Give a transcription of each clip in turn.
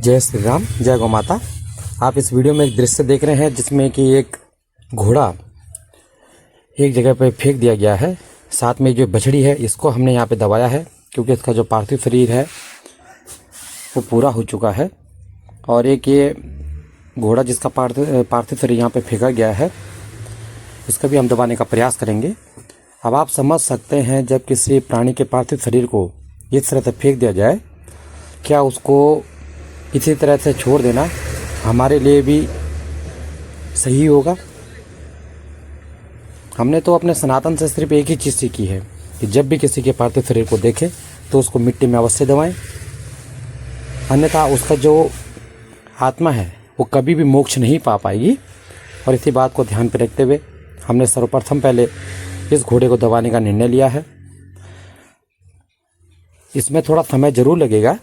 जय श्री राम, जय गौ माता। आप इस वीडियो में एक दृश्य देख रहे हैं जिसमें कि एक घोड़ा एक जगह पर फेंक दिया गया है। साथ में जो बछड़ी है इसको हमने यहाँ पे दबाया है क्योंकि इसका जो पार्थिव शरीर है वो पूरा हो चुका है। और एक ये घोड़ा जिसका पार्थिव शरीर यहाँ पे फेंका गया है इसका भी हम दबाने का प्रयास करेंगे। अब आप समझ सकते हैं जब किसी प्राणी के पार्थिव शरीर को इस तरह से फेंक दिया जाए, क्या उसको इसी तरह से छोड़ देना हमारे लिए भी सही होगा? हमने तो अपने सनातन से सिर्फ एक ही चीज़ सीखी है कि जब भी किसी के पार्थिव शरीर को देखें तो उसको मिट्टी में अवश्य दबाएं, अन्यथा उसका जो आत्मा है वो कभी भी मोक्ष नहीं पा पाएगी। और इसी बात को ध्यान पर रखते हुए हमने सर्वप्रथम पहले इस घोड़े को दबाने का निर्णय लिया है। इसमें थोड़ा समय जरूर लगेगा,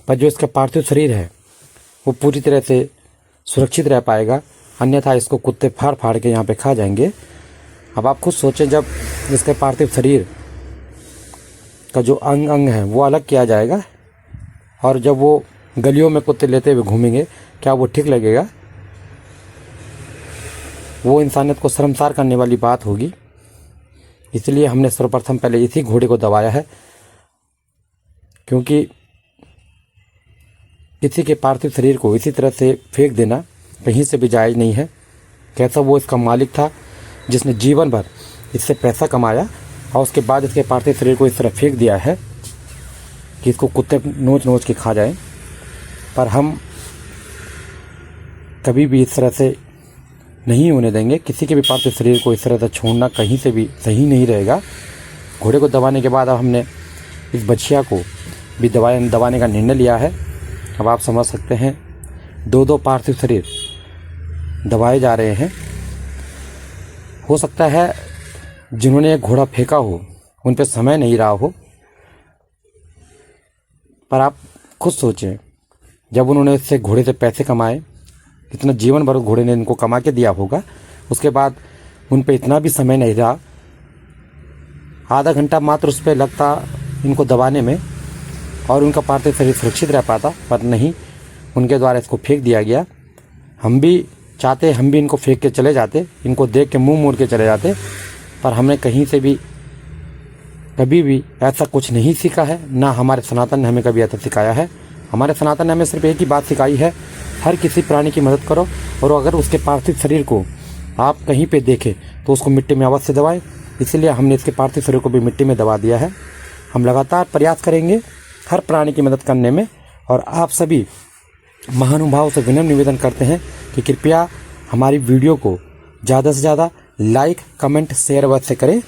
पर जो इसका पार्थिव शरीर है वो पूरी तरह से सुरक्षित रह पाएगा, अन्यथा इसको कुत्ते फाड़ फाड़ के यहाँ पे खा जाएंगे। अब आप खुद सोचें, जब इसके पार्थिव शरीर का जो अंग अंग है वो अलग किया जाएगा और जब वो गलियों में कुत्ते लेते हुए घूमेंगे, क्या वो ठीक लगेगा? वो इंसानियत को शर्मसार करने वाली बात होगी। इसलिए हमने सर्वप्रथम पहले इसी घोड़े को दबाया है, क्योंकि किसी के पार्थिव शरीर को इसी तरह से फेंक देना कहीं से भी जायज़ नहीं है। कैसा वो इसका मालिक था जिसने जीवन भर इससे पैसा कमाया और उसके बाद इसके पार्थिव शरीर को इस तरह फेंक दिया है कि इसको कुत्ते नोच नोच के खा जाएं। पर हम कभी भी इस तरह से नहीं होने देंगे। किसी के भी पार्थिव शरीर को इस तरह से छोड़ना कहीं से भी सही नहीं रहेगा। घोड़े को दबाने के बाद अब हमने इस बछिया को भी दबाने का निर्णय लिया है। अब आप समझ सकते हैं, दो पार्थिव शरीर दबाए जा रहे हैं। हो सकता है जिन्होंने एक घोड़ा फेंका हो उन पे समय नहीं रहा हो, पर आप खुद सोचें, जब उन्होंने इससे घोड़े से पैसे कमाए, इतना जीवन भर घोड़े ने इनको कमा के दिया होगा, उसके बाद उन पे इतना भी समय नहीं रहा, आधा घंटा मात्र उस पर लगता इनको दबाने में और उनका पार्थिव शरीर सुरक्षित रह पाता, पर नहीं, उनके द्वारा इसको फेंक दिया गया। हम भी चाहते, हम भी इनको फेंक के चले जाते, इनको देख के मुंह मोड़ के चले जाते, पर हमने कहीं से भी कभी भी ऐसा कुछ नहीं सीखा है, ना हमारे सनातन ने हमें कभी ऐसा सिखाया है। हमारे सनातन ने हमें सिर्फ एक ही बात सिखाई है, हर किसी प्राणी की मदद करो और अगर उसके पार्थिव शरीर को आप कहीं पे देखें तो उसको मिट्टी में अवश्य दबाएं। इसलिए हमने इसके पार्थिव शरीर को भी मिट्टी में दबा दिया है। हम लगातार प्रयास करेंगे हर प्राणी की मदद करने में, और आप सभी महानुभाव से विनम्र निवेदन करते हैं कि कृपया हमारी वीडियो को ज़्यादा से ज़्यादा लाइक, कमेंट, शेयर अवश्य करें।